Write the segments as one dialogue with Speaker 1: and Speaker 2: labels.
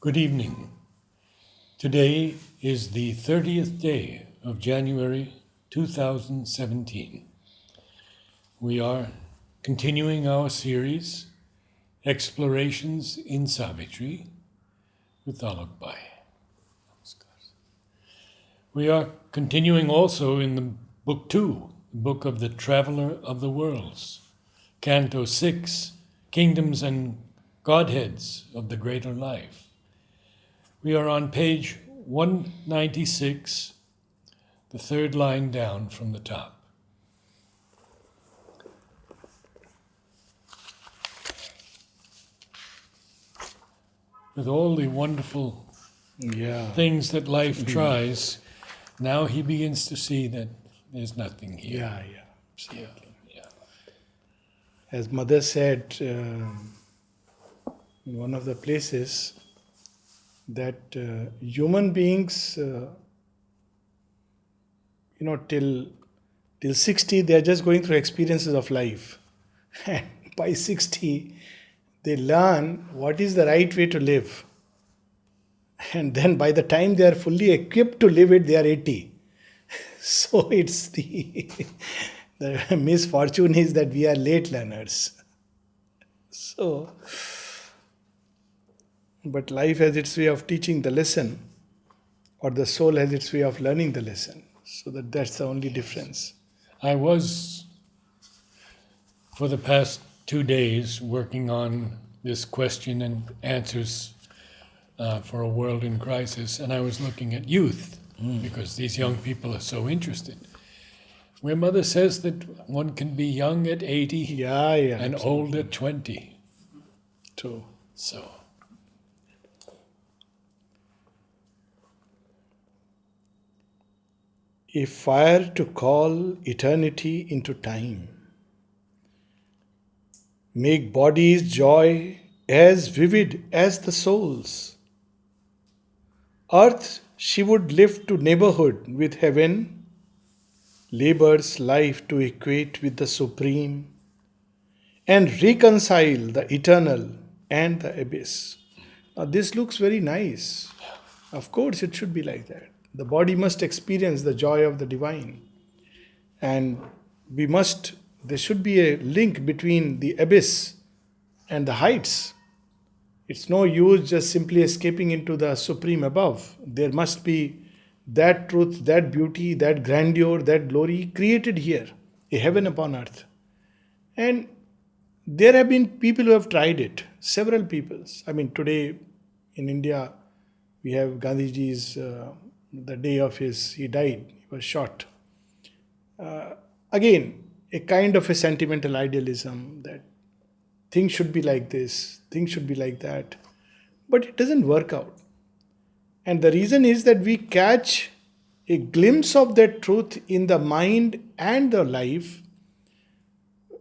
Speaker 1: Good evening. Today is the 30th day of January 2017. We are continuing our series, Explorations in Savitri, with Alok Bhai. We are continuing also in the book 2, the book of the Traveller of the Worlds, Canto 6, Kingdoms and Godheads of the Greater Life. We are on page 196, the third line down from the top. With all the wonderful things that life tries, now he begins to see that there's nothing here.
Speaker 2: Absolutely. As Mother said in one of the places, that human beings, till 60, they are just going through experiences of life. And by 60, they learn what is the right way to live. And then by the time they are fully equipped to live it, they are 80. So it's the misfortune is that we are late learners. But life has its way of teaching the lesson, or the soul has its way of learning the lesson. So that's the only difference.
Speaker 1: I was, for the past 2 days, working on this question and answers for a world in crisis, and I was looking at youth, because these young people are so interested. Where Mother says that one can be young at 80 and
Speaker 2: absolutely.
Speaker 1: old at 20.
Speaker 2: True.
Speaker 1: So,
Speaker 2: A fire to call eternity into time. Make bodies' joy as vivid as the soul's. Earth she would lift to neighbourhood with heaven, labour's life to equate with the supreme, and reconcile the eternal and the abyss. Now this looks very nice. Of course it should be like that. The body must experience the joy of the divine. And there should be a link between the abyss and the heights. It's no use just simply escaping into the supreme above. There must be that truth, that beauty, that grandeur, that glory created here, a heaven upon earth. And there have been people who have tried it, several peoples. I mean, today in India, we have Gandhiji's, the day of he died, he was shot. Again, a kind of a sentimental idealism that things should be like this, things should be like that. But it doesn't work out. And the reason is that we catch a glimpse of that truth in the mind and the life.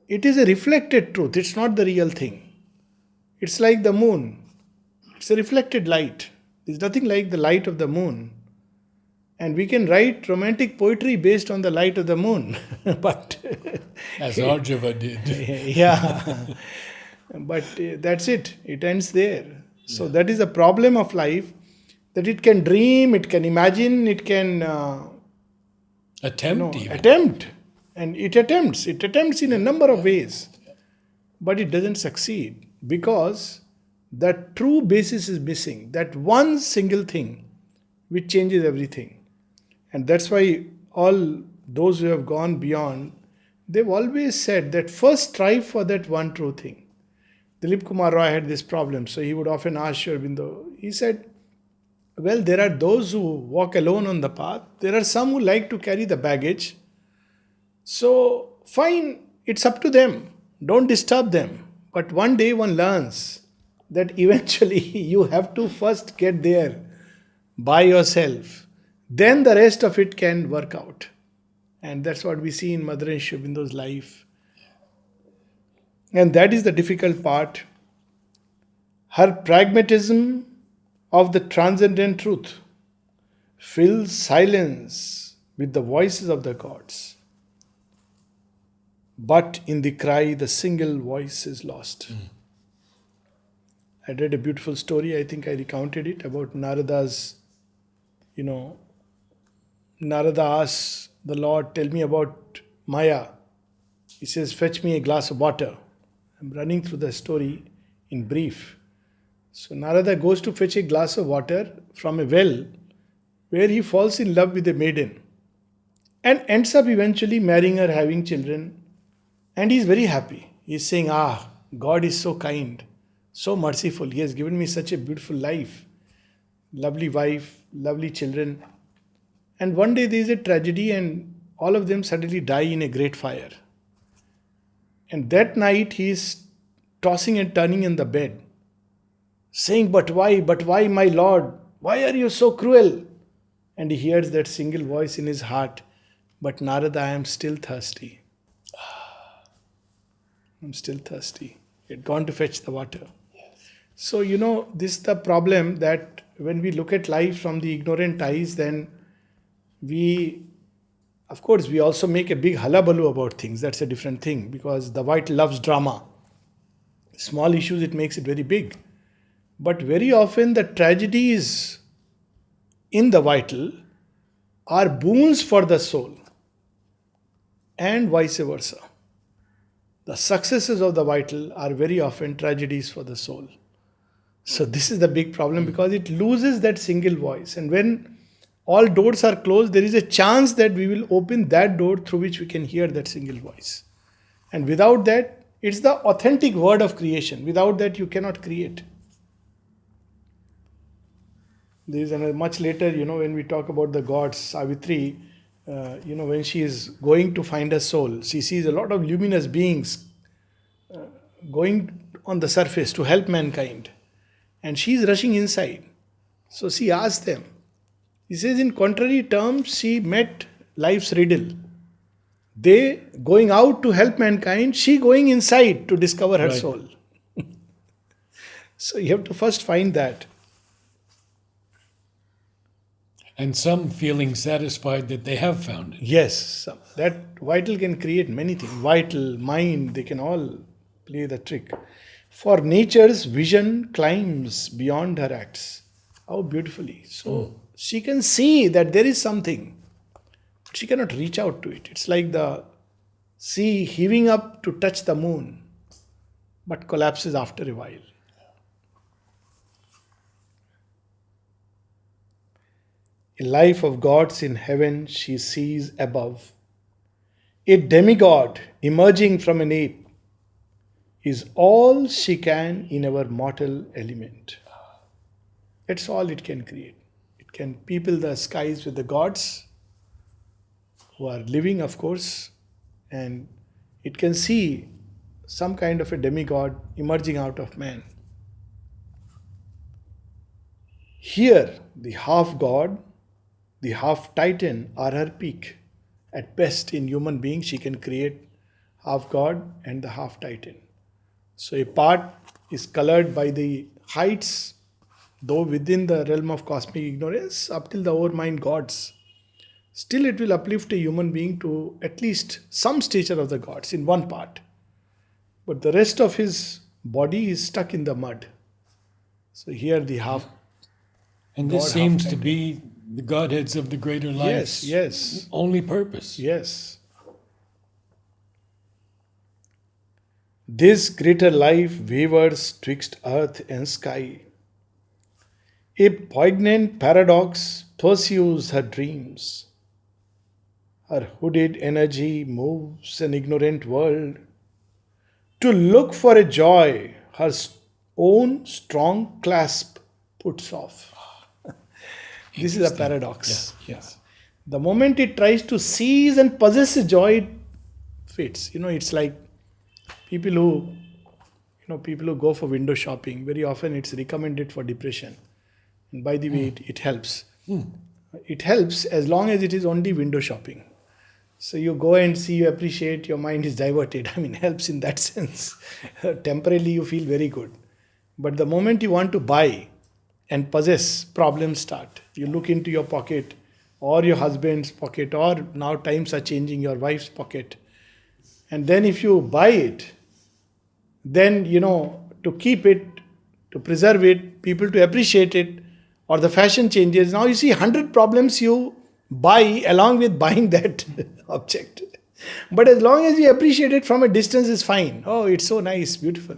Speaker 2: It is a reflected truth, it's not the real thing. It's like the moon, it's a reflected light. There's nothing like the light of the moon. And we can write romantic poetry based on the light of the moon. But
Speaker 1: as Arjava did.
Speaker 2: But that's it. It ends there. So that is the problem of life, that it can dream, it can imagine, it can attempt. And it attempts in a number of ways. But it doesn't succeed because that true basis is missing. That one single thing which changes everything. And that's why all those who have gone beyond, they've always said that first strive for that one true thing. Dilip Kumar Roy had this problem, so he would often ask Sri Aurobindo, he said, well, there are those who walk alone on the path. There are some who like to carry the baggage. So, fine, it's up to them. Don't disturb them. But one day one learns that eventually you have to first get there by yourself. Then the rest of it can work out. And that's what we see in Mother and Sri Aurobindo's life. And that is the difficult part. Her pragmatism of the transcendent truth fills silence with the voices of the gods. But in the cry, the single voice is lost. I read a beautiful story, I think I recounted it, about Narada's, you know, Narada asks the Lord, tell me about Maya. He says, fetch me a glass of water. I'm running through the story in brief. So Narada goes to fetch a glass of water from a well where he falls in love with a maiden and ends up eventually marrying her, having children. And he's very happy. He's saying, God is so kind, so merciful. He has given me such a beautiful life, lovely wife, lovely children. And one day there is a tragedy and all of them suddenly die in a great fire. And that night he is tossing and turning in the bed, saying, but why, my Lord? Why are you so cruel? And he hears that single voice in his heart, but Narada, I am still thirsty. I'm still thirsty. He had gone to fetch the water. So, this is the problem, that when we look at life from the ignorant eyes, then we also make a big hullabaloo about things. That's a different thing, because the white loves drama. Small issues, it makes it very big. But very often the tragedies in the vital are boons for the soul, and vice versa. The successes of the vital are very often tragedies for the soul. So this is the big problem, because it loses that single voice. And when all doors are closed, there is a chance that we will open that door through which we can hear that single voice. And without that, it's the authentic word of creation. Without that, you cannot create. There is another, much later, when we talk about the gods, Savitri, when she is going to find her soul, she sees a lot of luminous beings going on the surface to help mankind. And she is rushing inside. So she asks them. He says, in contrary terms, she met life's riddle. They going out to help mankind, she going inside to discover her soul. So you have to first find that.
Speaker 1: And some feeling satisfied that they have found it.
Speaker 2: Yes, that vital can create many things. Vital, mind, they can all play the trick. For nature's vision climbs beyond her acts. How beautifully. So she can see that there is something, but she cannot reach out to it. It's like the sea heaving up to touch the moon, but collapses after a while. A life of gods in heaven she sees above. A demigod emerging from an ape is all she can in our mortal element. That's all it can create. It can people the skies with the gods who are living, of course, and it can see some kind of a demigod emerging out of man. Here, the half god, the half titan are her peak. At best, in human being, she can create half god and the half titan. So a part is colored by the heights, though within the realm of cosmic ignorance, up till the overmind gods. Still it will uplift a human being to at least some stature of the gods in one part. But the rest of his body is stuck in the mud. So here the half.
Speaker 1: And this seems to be the Godheads of the greater life's only purpose.
Speaker 2: Yes. This greater life wavers twixt earth and sky. A poignant paradox pursues her dreams. Her hooded energy moves an ignorant world to look for a joy her own strong clasp puts off. This is a paradox.
Speaker 1: Yes.
Speaker 2: The moment it tries to seize and possess a joy, it fits. It's like people who go for window shopping. Very often it's recommended for depression. And by the way, it helps. It helps as long as it is only window shopping. So you go and see, you appreciate, your mind is diverted. Helps in that sense. Temporarily you feel very good. But the moment you want to buy and possess, problems start. You look into your pocket or your husband's pocket, or now times are changing, your wife's pocket. And then if you buy it, then, to keep it, to preserve it, people to appreciate it, or the fashion changes. Now you see 100 problems you buy along with buying that object. But as long as you appreciate it from a distance is fine. Oh, it's so nice, beautiful.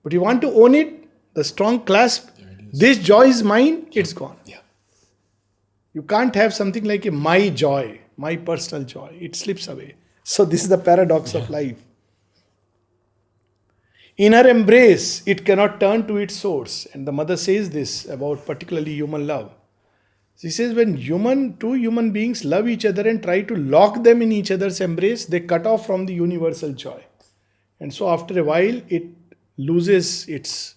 Speaker 2: But you want to own it, the strong clasp, this joy is mine, it's gone.
Speaker 1: Yeah.
Speaker 2: You can't have something like a my joy, my personal joy. It slips away. So this is the paradox of life. In her embrace, it cannot turn to its source. And the mother says this about particularly human love. She says when two human beings love each other and try to lock them in each other's embrace, they cut off from the universal joy. And so after a while, it loses its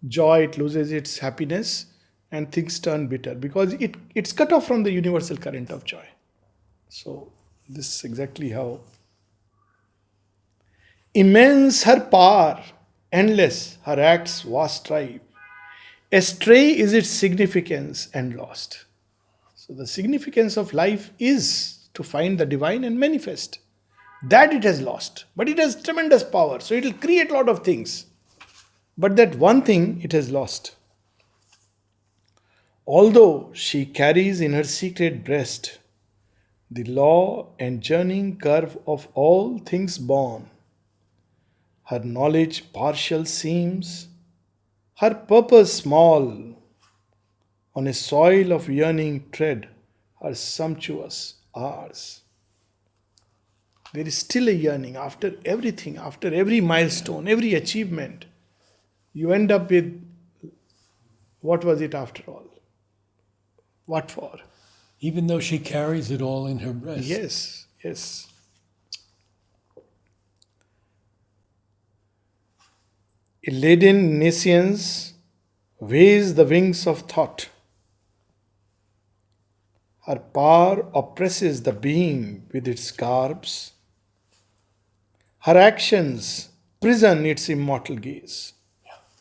Speaker 2: joy, it loses its happiness, and things turn bitter because it's cut off from the universal current of joy. So this is exactly how. Immense her power, endless her acts vast strive. Astray is its significance and lost. So the significance of life is to find the divine and manifest. That it has lost. But it has tremendous power. So it will create a lot of things. But that one thing it has lost. Although she carries in her secret breast the law and journeying curve of all things born, her knowledge partial seems, her purpose small, on a soil of yearning tread, her sumptuous hours. There is still a yearning after everything, after every milestone, every achievement. You end up with, what was it after all? What for?
Speaker 1: Even though she carries it all in her breast.
Speaker 2: Yes, yes. A laden nescience weighs the wings of thought. Her power oppresses the being with its garbs. Her actions prison its immortal gaze.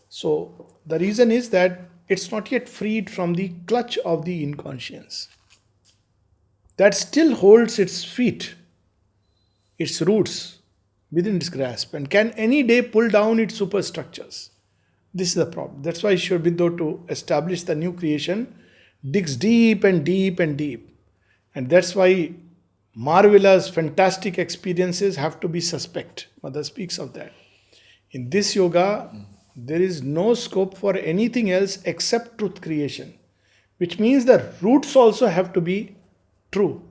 Speaker 2: So the reason is that it's not yet freed from the clutch of the inconscience. That still holds its feet, its roots within its grasp, and can any day pull down its superstructures. This is the problem. That's why Sri Aurobindo, to establish the new creation, digs deep and deep and deep. And that's why marvelous, fantastic experiences have to be suspect. Mother speaks of that. In this yoga, there is no scope for anything else except truth creation, which means the roots also have to be true.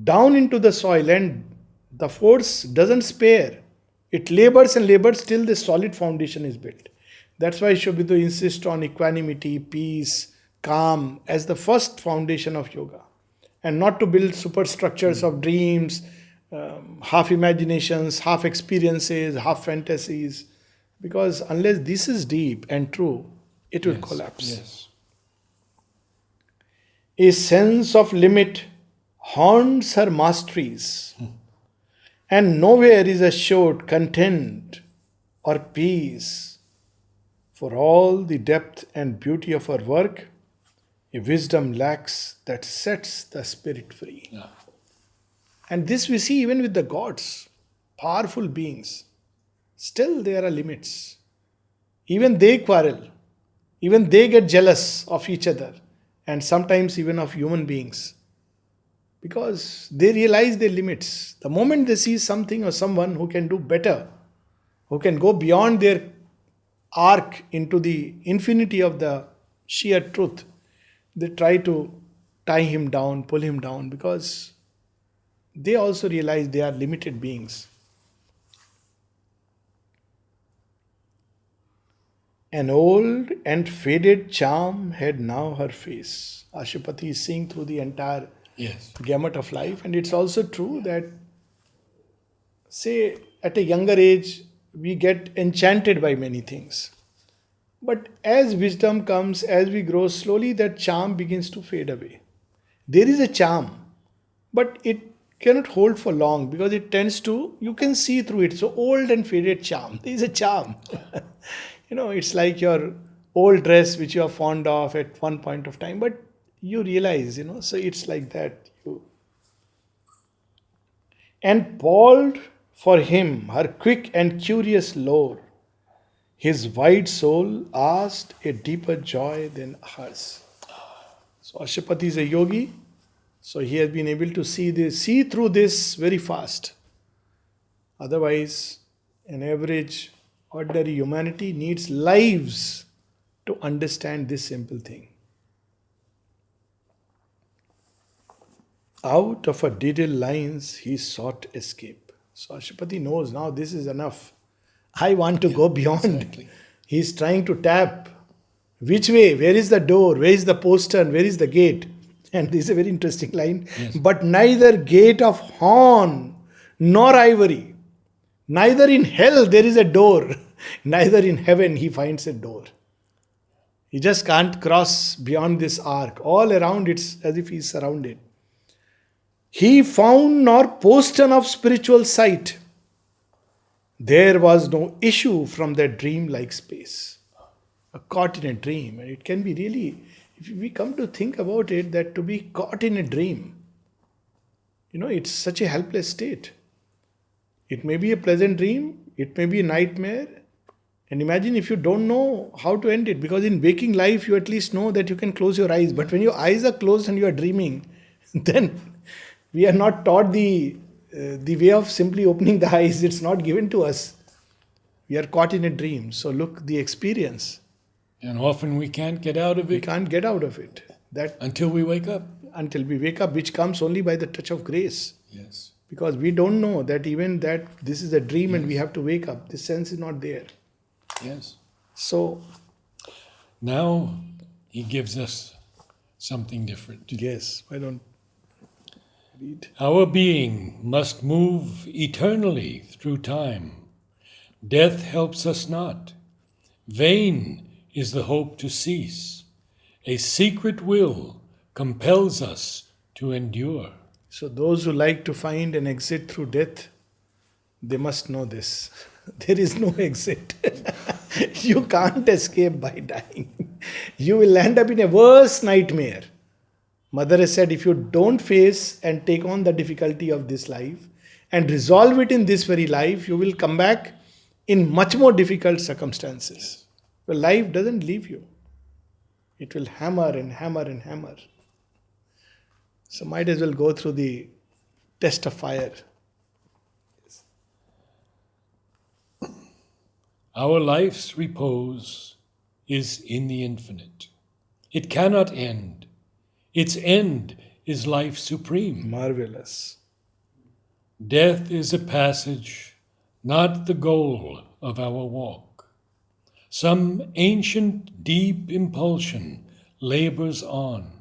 Speaker 2: Down into the soil, and the force doesn't spare. It labors and labors till the solid foundation is built. That's why Sri Aurobindo insists on equanimity, peace, calm as the first foundation of yoga, and not to build superstructures of dreams, half imaginations, half experiences, half fantasies, because unless this is deep and true, it will collapse.
Speaker 1: Yes.
Speaker 2: A sense of limit haunts her masteries, and nowhere is assured content or peace. For all the depth and beauty of her work, a wisdom lacks that sets the spirit free.
Speaker 1: Yeah.
Speaker 2: And this we see even with the gods, powerful beings. Still there are limits. Even they quarrel. Even they get jealous of each other, and sometimes even of human beings, because they realize their limits. The moment they see something or someone who can do better, who can go beyond their arc into the infinity of the sheer truth, they try to tie him down, pull him down, because they also realize they are limited beings. An old and faded charm had now her face. Ashupati is seeing through the entire gamut of life, and it's also true that, say, at a younger age, we get enchanted by many things. But as wisdom comes, as we grow slowly, that charm begins to fade away. There is a charm, but it cannot hold for long because it tends to, you can see through it. So old and faded charm, there is a charm. It's like your old dress which you are fond of at one point of time, but you realize, so it's like that. And palled for him her quick and curious lore, His wide soul asked a deeper joy than hers. So Ashapati is a yogi, so he has been able to see through this very fast. Otherwise, an average, ordinary humanity needs lives to understand this simple thing. Out of a detailed lines, he sought escape. So Ashapati knows now this is enough. I want to go beyond.
Speaker 1: Exactly.
Speaker 2: He's trying to tap. Which way? Where is the door? Where is the postern? Where is the gate? And this is a very interesting line.
Speaker 1: Yes.
Speaker 2: But neither gate of horn nor ivory, neither in hell there is a door, neither in heaven he finds a door. He just can't cross beyond this arc. All around it's as if he's surrounded. He found nor postern of spiritual sight. There was no issue from that dream-like space. Caught in a dream. And it can be really, if we come to think about it, that to be caught in a dream, it's such a helpless state. It may be a pleasant dream, it may be a nightmare. And imagine if you don't know how to end it, because in waking life, you at least know that you can close your eyes. But when your eyes are closed and you are dreaming, then we are not taught the way of simply opening the eyes. It's not given to us. We are caught in a dream. So look, the experience.
Speaker 1: And often we can't get out of
Speaker 2: We
Speaker 1: it
Speaker 2: can't get out of it. That
Speaker 1: until we wake up.
Speaker 2: until we wake up, which comes only by the touch of grace.
Speaker 1: Yes.
Speaker 2: Because we don't know that even that this is a dream and we have to wake up. This sense is not there.
Speaker 1: Yes.
Speaker 2: So,
Speaker 1: Now he gives us something different.
Speaker 2: yes, why don't read?
Speaker 1: Our being must move eternally through time. Death helps us not. Vain is the hope to cease. A secret will compels us to endure.
Speaker 2: So those who like to find an exit through death, they must know this. There is no exit. You can't escape by dying. You will end up in a worse nightmare. Mother has said, if you don't face and take on the difficulty of this life and resolve it in this very life, you will come back in much more difficult circumstances. Well, life doesn't leave you. It will hammer and hammer and hammer. So might as well go through the test of fire.
Speaker 1: Our life's repose is in the infinite. It cannot end. Its end is life supreme.
Speaker 2: Marvelous.
Speaker 1: Death is a passage, not the goal of our walk. Some ancient deep impulsion labors on.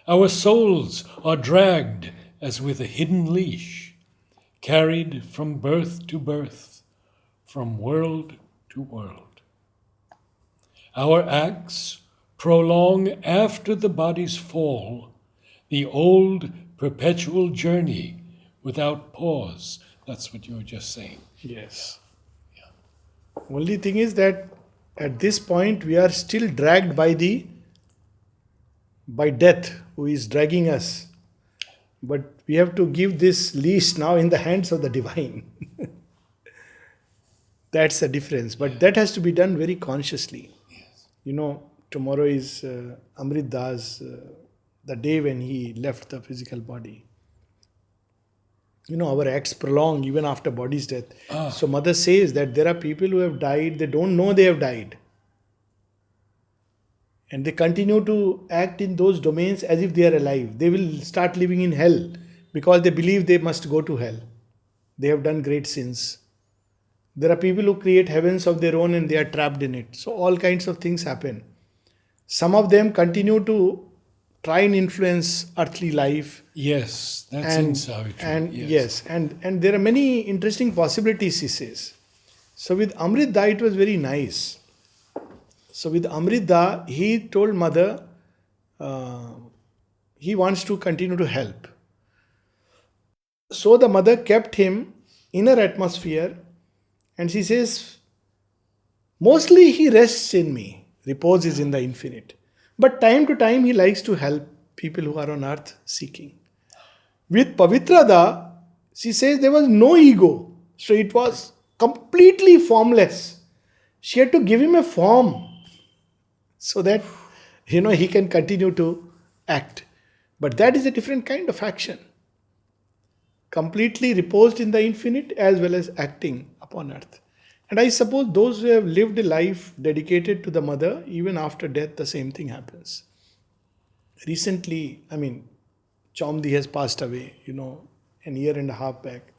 Speaker 1: Our souls are dragged as with a hidden leash, carried from birth to birth, from world to world. Our acts prolong after the body's fall the old perpetual journey without pause. That's what you were just saying.
Speaker 2: Yes. Only thing is that at this point we are still dragged by death, who is dragging us. But we have to give this leash now in the hands of the divine. That's the difference. But that has to be done very consciously.
Speaker 1: Yes.
Speaker 2: Tomorrow is Amrit Das, the day when he left the physical body. Our acts prolong even after body's death. So mother says that there are people who have died, they don't know they have died. And they continue to act in those domains as if they are alive. They will start living in hell because they believe they must go to hell. They have done great sins. There are people who create heavens of their own and they are trapped in it. So all kinds of things happen. Some of them continue to try and influence earthly life.
Speaker 1: Yes, that's in Savitri.
Speaker 2: And yes, and there are many interesting possibilities, he says. So with Amrita, it was very nice. So with Amrita, he told mother he wants to continue to help. So the mother kept him in her atmosphere, and she says, mostly he rests in me, repose is in the infinite. But time to time he likes to help people who are on earth seeking. With Pavitrada, she says there was no ego. So it was completely formless. She had to give him a form so that he can continue to act. But that is a different kind of action, completely reposed in the infinite as well as acting upon earth. And I suppose those who have lived a life dedicated to the mother, even after death, the same thing happens. Recently, Chomdi has passed away, an year and a half back.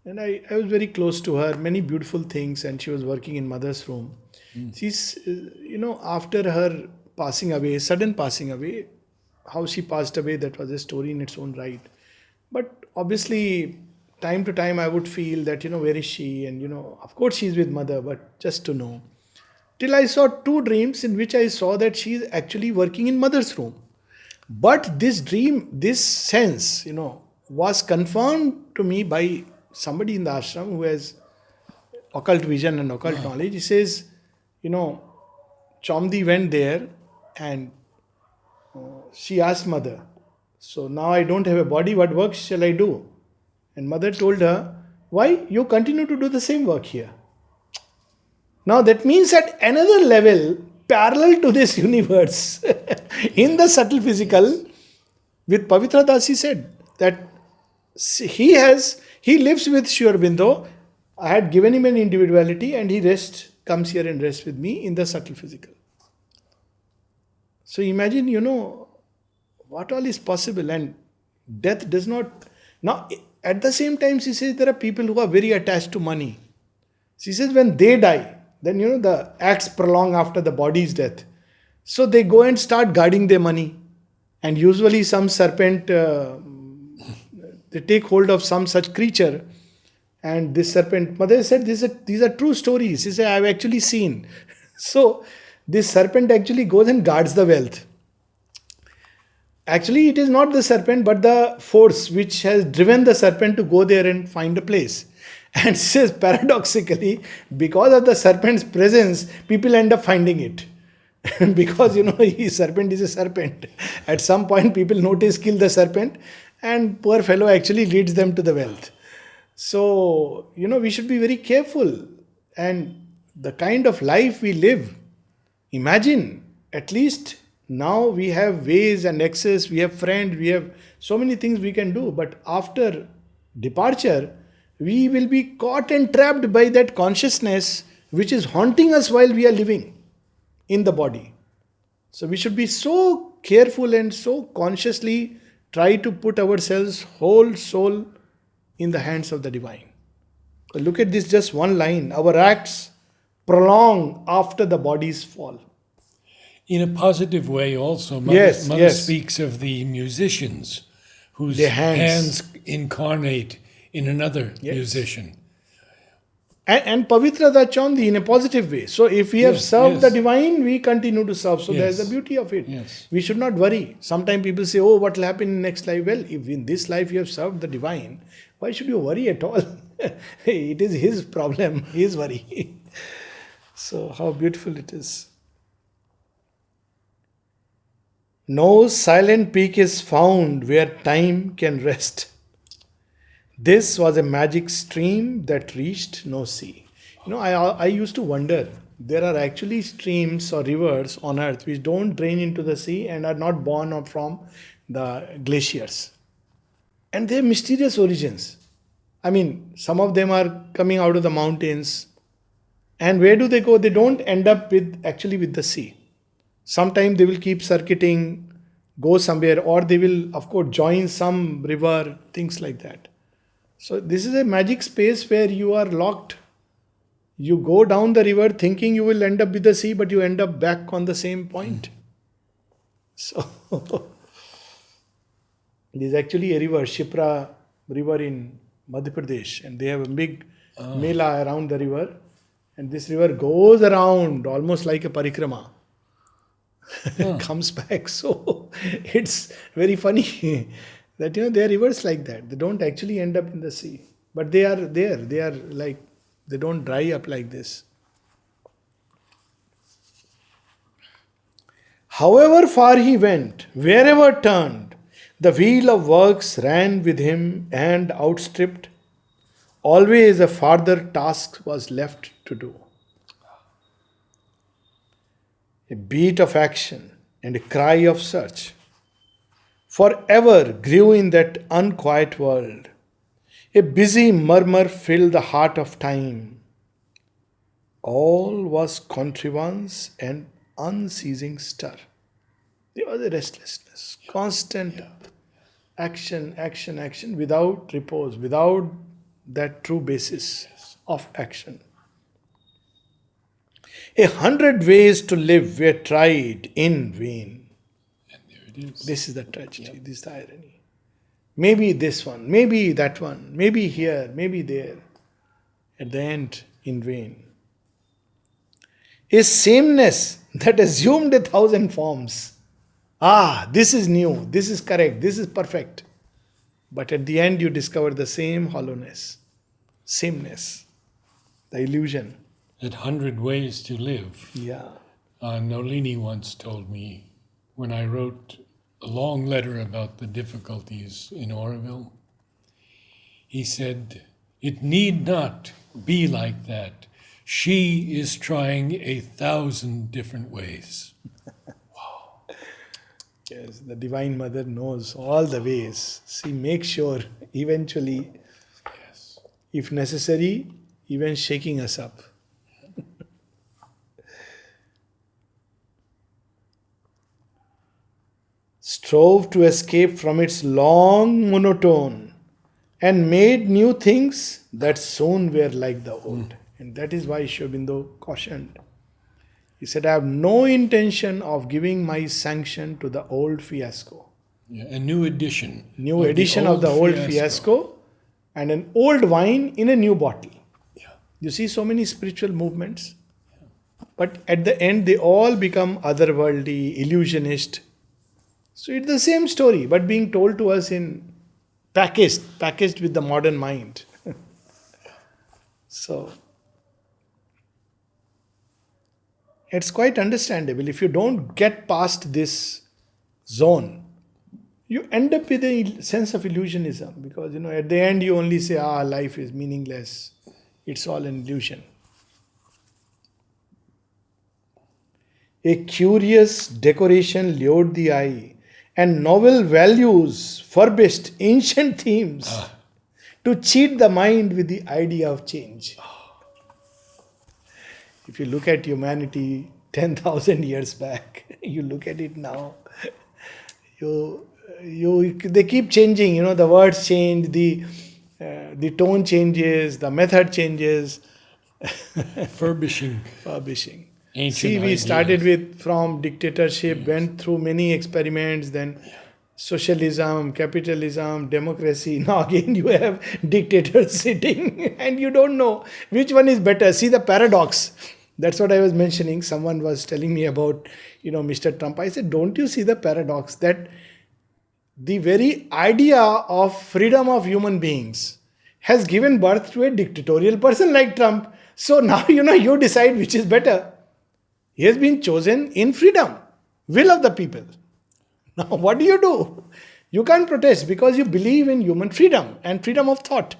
Speaker 2: And I was very close to her, many beautiful things, and she was working in mother's room. She's, after her passing away, sudden passing away, how she passed away, that was a story in its own right. But obviously, time to time, I would feel that, where is she? And, of course, she's with mother, but just to know. Till I saw two dreams in which I saw that she is actually working in mother's room. But this dream, this sense, was confirmed to me by somebody in the ashram who has occult vision and occult knowledge. He says, Chomdi went there and she asked mother, so now I don't have a body, what work shall I do? And mother told her, why? You continue to do the same work here. Now that means at another level, parallel to this universe, in the subtle physical, with Pavitra Das he said that he lives with Sri Aurobindo. I had given him an individuality and he comes here and rests with me in the subtle physical. So imagine, what all is possible, and death does not. Now, at the same time, she says there are people who are very attached to money. She says when they die, then the acts prolong after the body's death. So they go and start guarding their money. And usually some serpent, they take hold of some such creature. And this serpent, mother said, these are true stories. She said, I've actually seen. So this serpent actually goes and guards the wealth. Actually, it is not the serpent, but the force which has driven the serpent to go there and find a place. And says, paradoxically, because of the serpent's presence, people end up finding it. Because, serpent is a serpent. At some point, people notice, kill the serpent, and poor fellow actually leads them to the wealth. So, we should be very careful. And the kind of life we live, imagine, at least now we have ways and access, we have friends, we have so many things we can do. But after departure, we will be caught and trapped by that consciousness which is haunting us while we are living in the body. So we should be so careful and so consciously try to put ourselves whole soul in the hands of the divine. But look at this, just one line. Our acts prolong after the body's fall.
Speaker 1: In a positive way also, Mother speaks of the musicians whose hands incarnate in another musician.
Speaker 2: And Pavitra Dachandi in a positive way. So if we have served the divine, we continue to serve. So there's the beauty of it.
Speaker 1: Yes.
Speaker 2: We should not worry. Sometimes people say, oh, what will happen in next life? Well, if in this life you have served the divine, why should you worry at all? It is his problem, his worry. So how beautiful it is. No silent peak is found where time can rest. This was a magic stream that reached no sea. I used to wonder, there are actually streams or rivers on earth which don't drain into the sea and are not born from the glaciers. And they have mysterious origins. Some of them are coming out of the mountains. And where do they go? They don't end up with the sea. Sometimes they will keep circuiting, go somewhere, or they will, of course, join some river, things like that. So this is a magic space where you are locked. You go down the river thinking you will end up with the sea, but you end up back on the same point. So it is actually a river, Shipra river in Madhya Pradesh, and they have a big mela around the river, and this river goes around almost like a parikrama. Comes back. So it's very funny that there are rivers like that. They don't actually end up in the sea, but they are there. They are like, they don't dry up like this. However far he went, wherever turned, the wheel of works ran with him and outstripped. Always a farther task was left to do. a beat of action, and a cry of search. Forever grew in that unquiet world. A busy murmur filled the heart of time. All was contrivance and unceasing stir. There was a restlessness, constant action, action, action, without repose, without that true basis of action. 100 ways to live were tried in vain.
Speaker 1: And there it is.
Speaker 2: This is the tragedy, this is the irony. Maybe this one, maybe that one, maybe here, maybe there. At the end, in vain. A sameness that assumed 1,000 forms. Ah, this is new, this is correct, this is perfect. But at the end, you discover the same hollowness, sameness, the illusion.
Speaker 1: That 100 ways to live.
Speaker 2: Yeah.
Speaker 1: Nolini once told me when I wrote a long letter about the difficulties in Oroville, he said, "It need not be like that. She is trying 1,000 different ways."
Speaker 2: Yes, the Divine Mother knows all the ways. She makes sure eventually,
Speaker 1: Yes.
Speaker 2: if necessary, even shaking us up. Strove to escape from its long monotone and made new things that soon were like the old. And that is why Sri Aurobindo cautioned. He said, I have no intention of giving my sanction to the old fiasco.
Speaker 1: Yeah, a new edition.
Speaker 2: New edition of the old fiasco and an old wine in a new bottle.
Speaker 1: Yeah.
Speaker 2: You see so many spiritual movements, but at the end they all become otherworldly, illusionist. So it's the same story, but being told to us in packaged with the modern mind. So it's quite understandable. If you don't get past this zone, you end up with a sense of illusionism, because at the end you only say, life is meaningless, it's all an illusion. A curious decoration lured the eye, and novel values furbished ancient themes to cheat the mind with the idea of change. If you look at humanity 10,000 years back, you look at it now, they keep changing. The words change, the tone changes, the method changes.
Speaker 1: Furbishing. Ancient
Speaker 2: See, we
Speaker 1: ideas.
Speaker 2: started from dictatorship, went through many experiments, then socialism, capitalism, democracy. Now again you have dictators sitting and you don't know which one is better. See the paradox. That's what I was mentioning. Someone was telling me about, Mr. Trump. I said, don't you see the paradox that the very idea of freedom of human beings has given birth to a dictatorial person like Trump. So now, you decide which is better. He has been chosen in freedom, will of the people. Now, what do? You can't protest because you believe in human freedom and freedom of thought.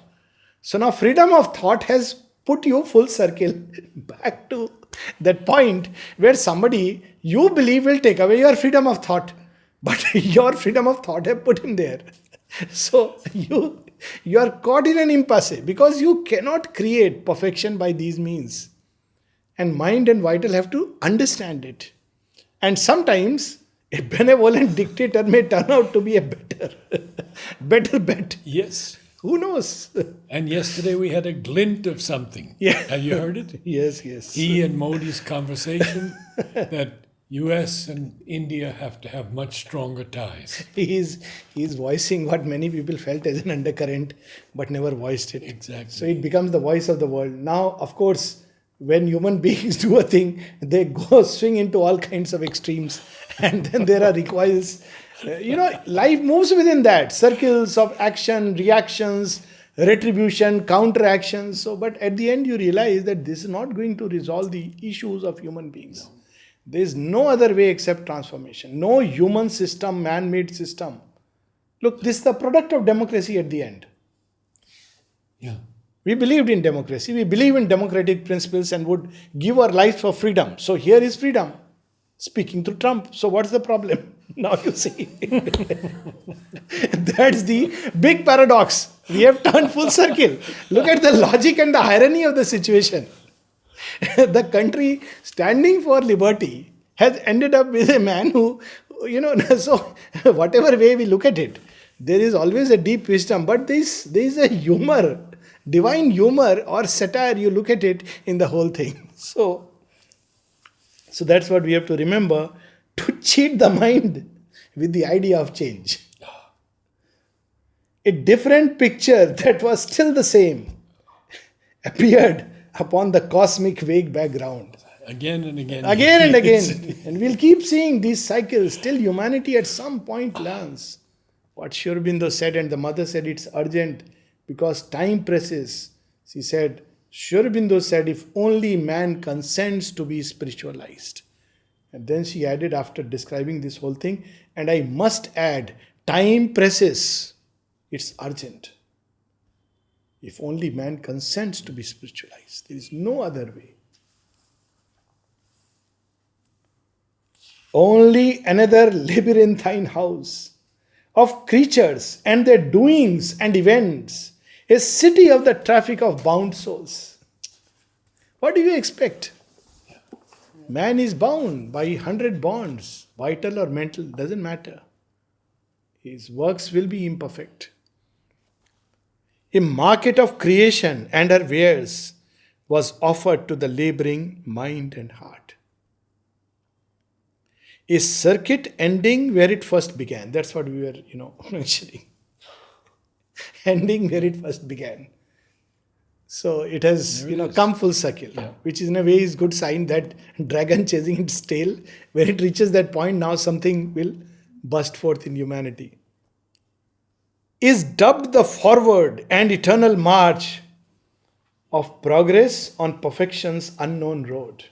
Speaker 2: So now freedom of thought has put you full circle back to that point where somebody you believe will take away your freedom of thought, but your freedom of thought have put him there. So you are caught in an impasse because you cannot create perfection by these means. And mind and vital have to understand it. And sometimes a benevolent dictator may turn out to be a better bet.
Speaker 1: Yes.
Speaker 2: Who knows?
Speaker 1: And yesterday we had a glint of something.
Speaker 2: Yeah.
Speaker 1: Have you heard it?
Speaker 2: Yes.
Speaker 1: He and Modi's conversation that US and India have to have much stronger ties.
Speaker 2: He is voicing what many people felt as an undercurrent but never voiced it.
Speaker 1: Exactly.
Speaker 2: So it becomes the voice of the world. Now, of course, when human beings do a thing, they go swing into all kinds of extremes, and then there are recoils. Life moves within that circles of action, reactions, retribution, counteractions. So, but at the end, you realize that this is not going to resolve the issues of human beings. No. There is no other way except transformation. No human system, man-made system. Look, this is the product of democracy at the end.
Speaker 1: Yeah.
Speaker 2: We believed in democracy. We believe in democratic principles and would give our lives for freedom. So here is freedom. speaking through Trump. So what's the problem? Now you see. That's the big paradox. We have turned full circle. Look at the logic and the irony of the situation. The country standing for liberty has ended up with a man who, so whatever way we look at it, there is always a deep wisdom, but there is a humor, divine humor or satire, you look at it in the whole thing. So that's what we have to remember, to cheat the mind with the idea of change. A different picture that was still the same appeared upon the cosmic vague background.
Speaker 1: Again and again.
Speaker 2: Again and again. And we'll keep seeing these cycles till humanity at some point learns what Sri Aurobindo said, and the mother said it's urgent because time presses. She said, Sri Aurobindo said, if only man consents to be spiritualized. And then she added, after describing this whole thing, and I must add, time presses. It's urgent. If only man consents to be spiritualized. There is no other way. Only another labyrinthine house of creatures and their doings and events, a city of the traffic of bound souls. What do you expect? Man is bound by 100 bonds, vital or mental, doesn't matter. His works will be imperfect. A market of creation and her wares was offered to the laboring mind and heart. A circuit ending where it first began. That's what we were, mentioning. Ending where it first began. So it has, come full circle, which is in a way is good sign that dragon chasing its tail, when it reaches that point, now something will burst forth in humanity. Is dubbed the forward and eternal march of progress on perfection's unknown road.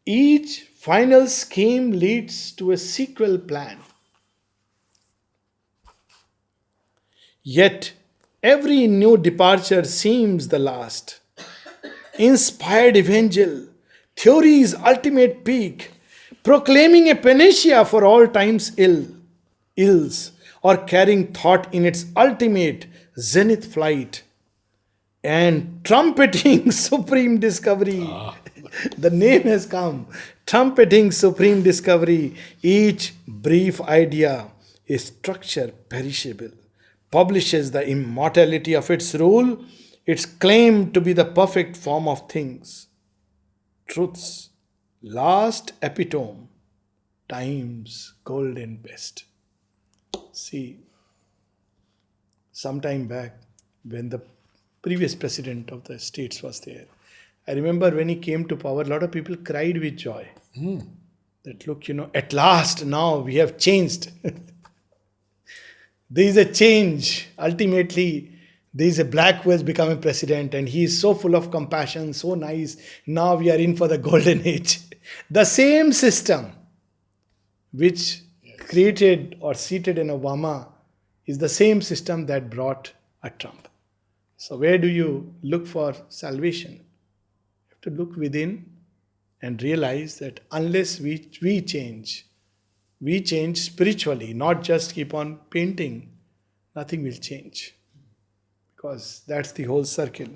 Speaker 2: Each final scheme leads to a sequel plan. Yet every new departure seems the last. Inspired evangel, theory's ultimate peak, proclaiming a panacea for all time's ills, or carrying thought in its ultimate zenith flight, and trumpeting supreme discovery. The name has come. Trumpeting supreme discovery. Each brief idea, a structure perishable, publishes the immortality of its rule, its claim to be the perfect form of things. Truth's last epitome, time's golden best. See, some time back, when the previous president of the States was there, I remember when he came to power, a lot of people cried with joy. That look, at last now we have changed. There is a change. Ultimately, there is a black who has become a president, and he is so full of compassion, so nice. Now we are in for the golden age. The same system which created or seated an Obama is the same system that brought a Trump. So where do you look for salvation? You have to look within and realize that unless we change spiritually, not just keep on painting, nothing will change. Because that's the whole circle.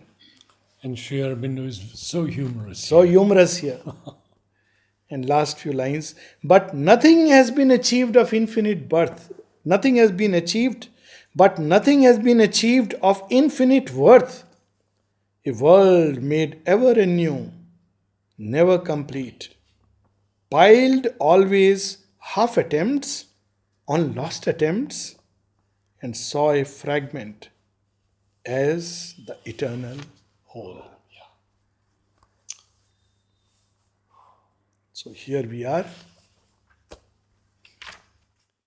Speaker 1: And Sri Aurobindo is so humorous.
Speaker 2: So humorous here. And last few lines. But nothing has been achieved of infinite birth. Nothing has been achieved, but nothing has been achieved of infinite worth. A world made ever anew, never complete. Piled always half attempts on lost attempts, and saw a fragment as the eternal whole. So here we are.